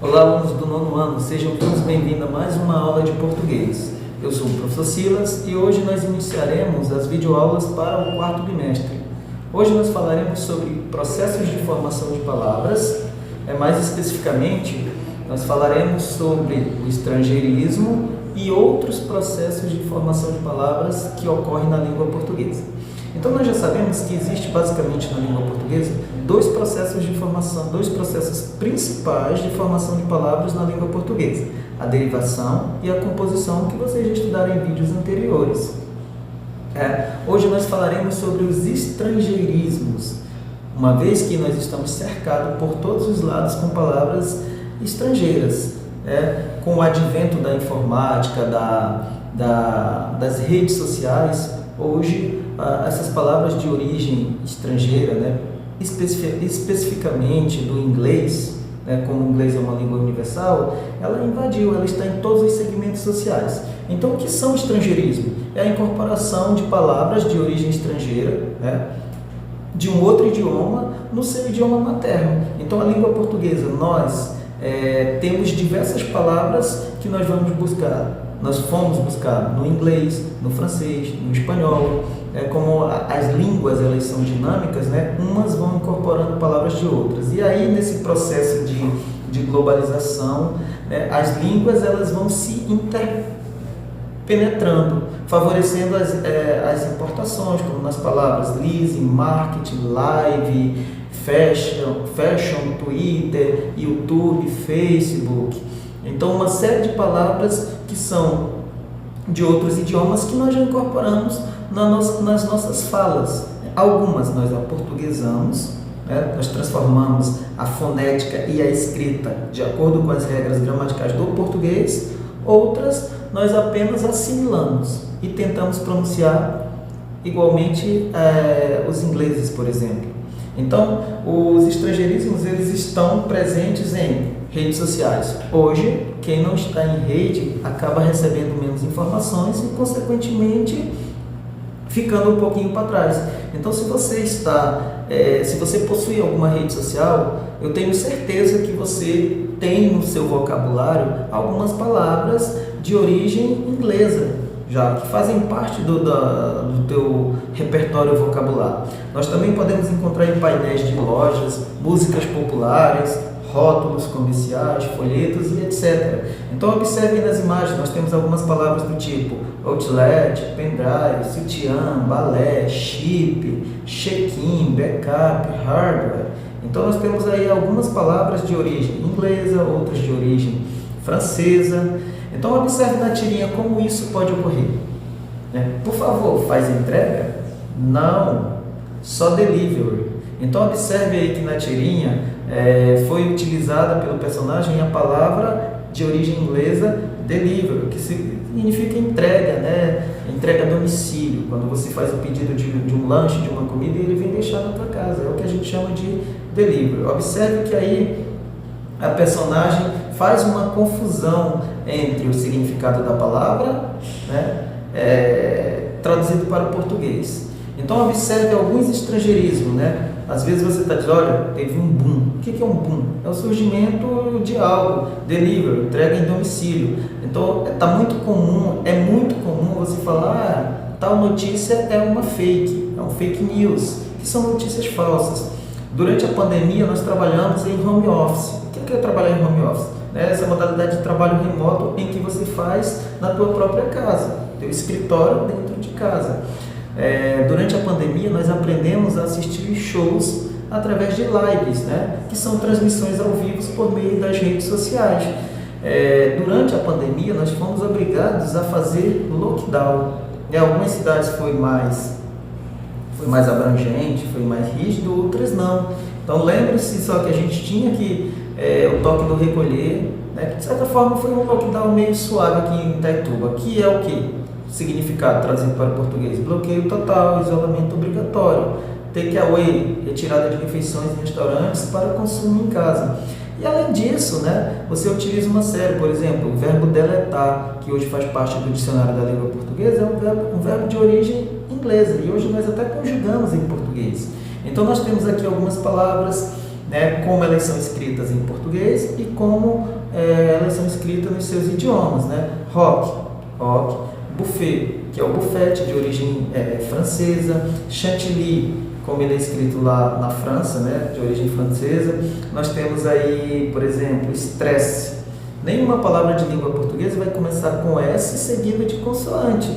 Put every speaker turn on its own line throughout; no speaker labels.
Olá, alunos do nono ano, sejam todos bem-vindos a mais uma aula de português. Eu sou o professor Silas e hoje nós iniciaremos as videoaulas para o quarto bimestre. Hoje nós falaremos sobre processos de formação de palavras, mais especificamente, nós falaremos sobre o estrangeirismo e outros processos de formação de palavras que ocorrem na língua portuguesa. Então nós já sabemos que existe basicamente na língua portuguesa dois processos de formação, dois processos principais de formação de palavras na língua portuguesa: a derivação e a composição, que vocês já estudaram em vídeos anteriores. Hoje nós falaremos sobre os estrangeirismos, uma vez que nós estamos cercados por todos os lados com palavras estrangeiras. Com o advento da informática, das redes sociais, hoje essas palavras de origem estrangeira, especificamente do inglês, como o inglês é uma língua universal, ela invadiu, ela está em todos os segmentos sociais. Então, o que são estrangeirismo? É a incorporação de palavras de origem estrangeira, de um outro idioma, no seu idioma materno. Então, a língua portuguesa, nós temos diversas palavras que nós vamos buscar. Nós fomos buscar no inglês, no francês, no espanhol. Como as línguas elas são dinâmicas, umas vão incorporando palavras de outras. E aí, nesse processo de globalização, as línguas elas vão se interpenetrando, favorecendo as importações, como nas palavras leasing, marketing, live, fashion, Twitter, YouTube, Facebook. Então, uma série de palavras que são de outros idiomas que nós já incorporamos nas nossas falas. Algumas nós aportuguesamos, nós transformamos a fonética e a escrita de acordo com as regras gramaticais do português. Outras nós apenas assimilamos e tentamos pronunciar igualmente os ingleses, por exemplo. Então, os estrangeirismos eles estão presentes em redes sociais. Hoje, quem não está em rede acaba recebendo menos informações e, consequentemente, ficando um pouquinho para trás. Então, se você possui alguma rede social, eu tenho certeza que você tem no seu vocabulário algumas palavras de origem inglesa, já que fazem parte do teu repertório vocabular. Nós também podemos encontrar em painéis de lojas, músicas populares, rótulos comerciais, folhetos e etc. Então, observe nas imagens, nós temos algumas palavras do tipo outlet, pendrive, sutiã, balé, chip, check-in, backup, hardware. Então, nós temos aí algumas palavras de origem inglesa, outras de origem francesa. Então, observe na tirinha como isso pode ocorrer. Por favor, faz entrega? Não, só delivery. Então, observe aí que na tirinha foi utilizada pelo personagem a palavra de origem inglesa delivery, que significa entrega, entrega a domicílio. Quando você faz o pedido de um lanche, de uma comida, e ele vem deixar na tua casa. É o que a gente chama de delivery. Observe que aí a personagem faz uma confusão entre o significado da palavra, traduzido para o português. Então, observe alguns estrangeirismos, Às vezes você está dizendo, olha, teve um boom. O que é um boom? É o surgimento de algo, delivery, entrega em domicílio. Então, é muito comum você falar, tal notícia é uma fake, é um fake news, que são notícias falsas. Durante a pandemia, nós trabalhamos em home office. O que é trabalhar em home office? Essa modalidade de trabalho remoto em que você faz na tua própria casa, teu escritório dentro de casa. Durante a pandemia, nós aprendemos a assistir shows através de lives, que são transmissões ao vivo por meio das redes sociais. Durante a pandemia, nós fomos obrigados a fazer lockdown. Algumas cidades foi mais abrangente, foi mais rígido, outras não. Então, lembre-se só que a gente tinha o toque do recolher, que de certa forma foi um lockdown meio suave aqui em Itaituba, que é o quê? Significado trazido para o português: bloqueio total, isolamento obrigatório, take away, retirada de refeições em restaurantes para consumo em casa. E além disso, você utiliza uma série, por exemplo, o verbo deletar, que hoje faz parte do dicionário da língua portuguesa, é um verbo de origem inglesa, e hoje nós até conjugamos em português. Então nós temos aqui algumas palavras né, como elas são escritas em português e como elas são escritas nos seus idiomas, né? Rock, buffet, que é o buffet de origem francesa, chantilly, como ele é escrito lá na França, né, de origem francesa. Nós temos aí, por exemplo, stress. Nenhuma palavra de língua portuguesa vai começar com S seguida de consoante.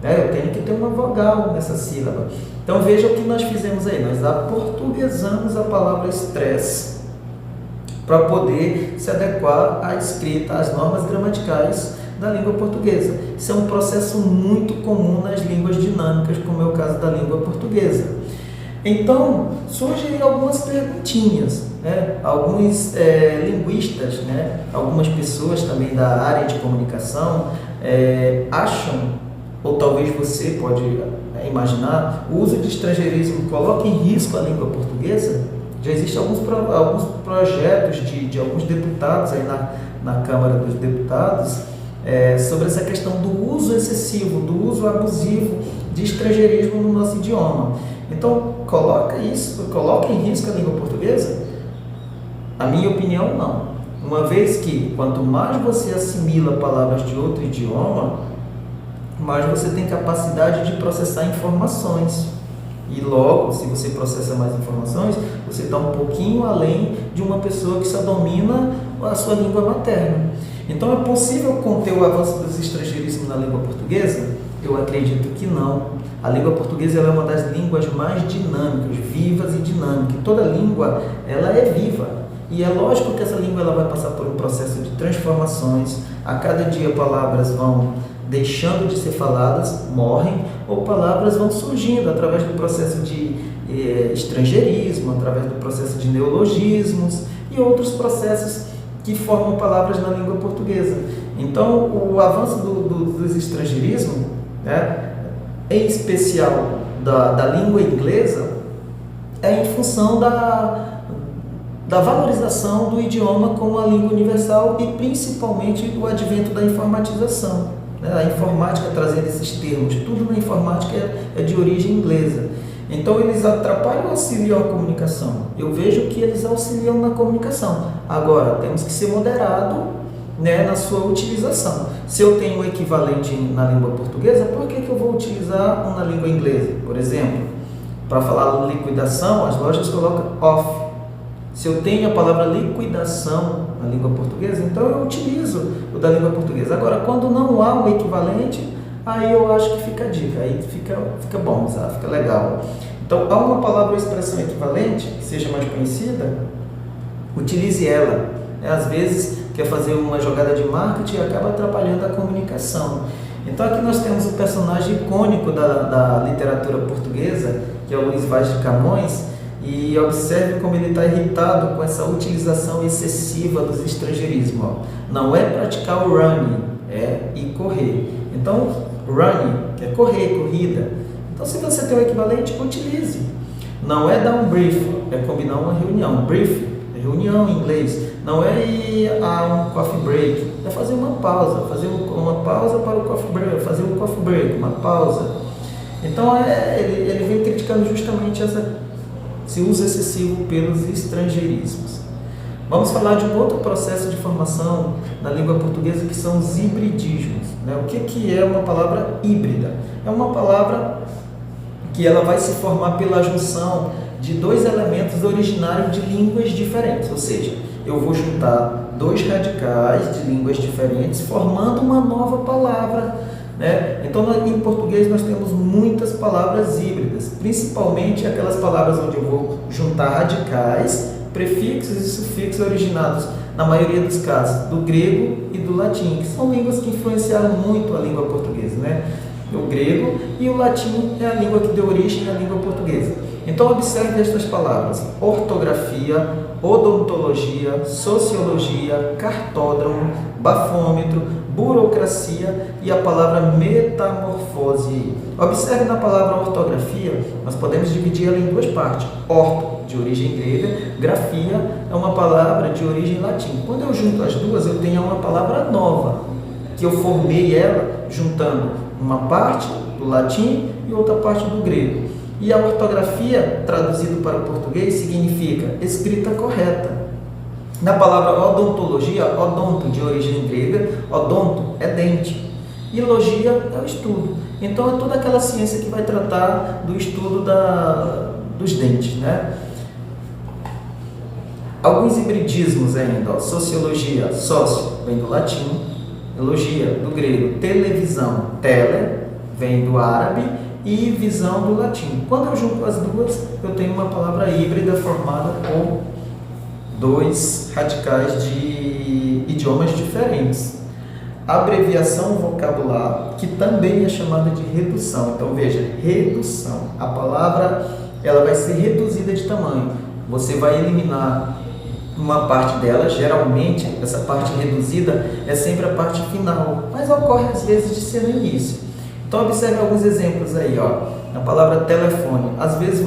Eu tenho que ter uma vogal nessa sílaba. Então veja o que nós fizemos aí. Nós aportuguesamos a palavra stress para poder se adequar à escrita, às normas gramaticais da língua portuguesa. Isso é um processo muito comum nas línguas dinâmicas, como é o caso da língua portuguesa. Então, surgem algumas perguntinhas, né? Alguns linguistas, né? Algumas pessoas também da área de comunicação acham, ou talvez você pode imaginar, o uso de estrangeirismo coloca em risco a língua portuguesa. Já existem alguns projetos de alguns deputados aí na Câmara dos Deputados sobre essa questão do uso excessivo, do uso abusivo de estrangeirismo no nosso idioma. Então, coloca em risco a língua portuguesa? A minha opinião, não. Uma vez que, quanto mais você assimila palavras de outro idioma, mais você tem capacidade de processar informações. E logo, se você processa mais informações, você está um pouquinho além de uma pessoa que só domina a sua língua materna. Então, é possível conter o avanço dos estrangeirismos na língua portuguesa? Eu acredito que não. A língua portuguesa é uma das línguas mais dinâmicas, vivas e dinâmicas. Toda língua ela é viva. E é lógico que essa língua ela vai passar por um processo de transformações. A cada dia palavras vão deixando de ser faladas, morrem, ou palavras vão surgindo através do processo de estrangeirismo, através do processo de neologismos e outros processos que formam palavras na língua portuguesa. Então, o avanço dos estrangeirismos, né, em especial da língua inglesa, é em função da valorização do idioma como a língua universal e principalmente do advento da informatização. A informática trazendo esses termos, tudo na informática é de origem inglesa. Então eles atrapalham ou auxiliam a comunicação? Eu vejo que eles auxiliam na comunicação. Agora, temos que ser moderado, né, na sua utilização. Se eu tenho um equivalente na língua portuguesa, por que eu vou utilizar um na língua inglesa? Por exemplo, para falar liquidação, as lojas colocam off. Se eu tenho a palavra liquidação na língua portuguesa, então eu utilizo o da língua portuguesa. Agora, quando não há um equivalente, aí eu acho que fica a dica, aí fica bom, sabe? Fica legal. Então, há uma palavra ou expressão equivalente, que seja mais conhecida, utilize ela. Às vezes, quer fazer uma jogada de marketing e acaba atrapalhando a comunicação. Então, aqui nós temos um personagem icônico da literatura portuguesa, que é o Luís Vaz de Camões, e observe como ele está irritado com essa utilização excessiva dos estrangeirismos. Não é praticar o running, é ir correr. Então, running, que é correr, corrida. Então, se você tem o equivalente, utilize. Não é dar um brief, é combinar uma reunião. Brief é reunião em inglês. Não é ir a um coffee break, é fazer uma pausa. Fazer uma pausa para o coffee break, fazer um coffee break, uma pausa. Então, ele vem criticando justamente esse uso excessivo pelos estrangeirismos. Vamos falar de um outro processo de formação na língua portuguesa, que são os hibridismos. O que é uma palavra híbrida? É uma palavra que ela vai se formar pela junção de dois elementos originários de línguas diferentes, ou seja, eu vou juntar dois radicais de línguas diferentes, formando uma nova palavra. Então, em português, nós temos muitas palavras híbridas, principalmente aquelas palavras onde eu vou juntar radicais, prefixos e sufixos originados, na maioria dos casos, do grego e do latim, que são línguas que influenciaram muito a língua portuguesa. O grego e o latim é a língua que deu origem à língua portuguesa. Então, observe estas palavras: ortografia, odontologia, sociologia, cartódromo, bafômetro, burocracia e a palavra metamorfose. Observe na palavra ortografia, nós podemos dividir ela em duas partes. Orto, de origem grega, grafia é uma palavra de origem latim. Quando eu junto as duas, eu tenho uma palavra nova, que eu formei ela juntando uma parte do latim e outra parte do grego. E a ortografia, traduzido para o português, significa escrita correta. Na palavra odontologia, odonto, de origem grega, odonto é dente, e logia é o estudo. Então é toda aquela ciência que vai tratar do estudo dos dentes, né? Alguns hibridismos ainda, ó. Sociologia, sócio, vem do latim, logia, do grego, televisão, tele, vem do árabe, e visão do latim. Quando eu junto as duas, eu tenho uma palavra híbrida formada por dois radicais de idiomas diferentes. Abreviação vocabular, que também é chamada de redução. Então veja, redução. A palavra ela vai ser reduzida de tamanho. Você vai eliminar uma parte dela, geralmente essa parte reduzida é sempre a parte final, mas ocorre às vezes de ser no início. Então observe alguns exemplos aí, ó. Na palavra telefone, às vezes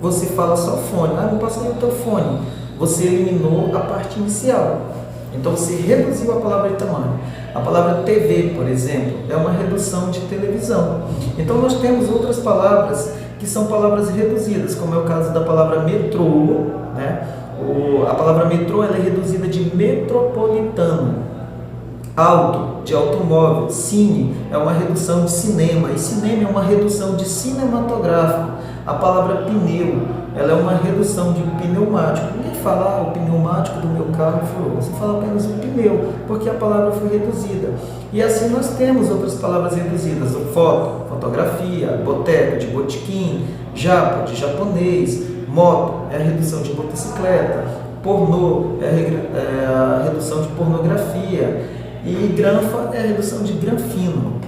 você fala só fone, não posso nem o teu fone. Você eliminou a parte inicial. Então você reduziu a palavra de tamanho. A palavra TV, por exemplo, é uma redução de televisão. Então nós temos outras palavras que são palavras reduzidas, como é o caso da palavra metrô, né? A palavra metrô ela é reduzida de metropolitano. Auto, de automóvel. Cine é uma redução de cinema, e cinema é uma redução de cinematográfico. A palavra pneu, ela é uma redução de pneumático. Ninguém fala o pneumático do meu carro furou, você fala apenas o pneu, porque a palavra foi reduzida. E assim nós temos outras palavras reduzidas: foto, fotografia, boteco, de botequim, japa, de japonês, moto é a redução de motocicleta, pornô é a redução de pornografia, e granfa é a redução de granfino.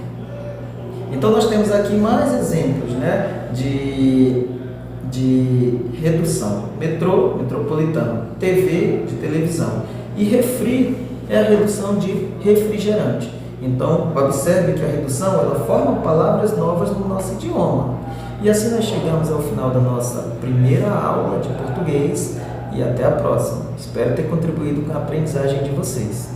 Então nós temos aqui mais exemplos, né, de redução. Metrô, metropolitano. TV, de televisão. E refri é a redução de refrigerante. Então observe que a redução ela forma palavras novas no nosso idioma. E assim nós chegamos ao final da nossa primeira aula de português, e até a próxima. Espero ter contribuído com a aprendizagem de vocês.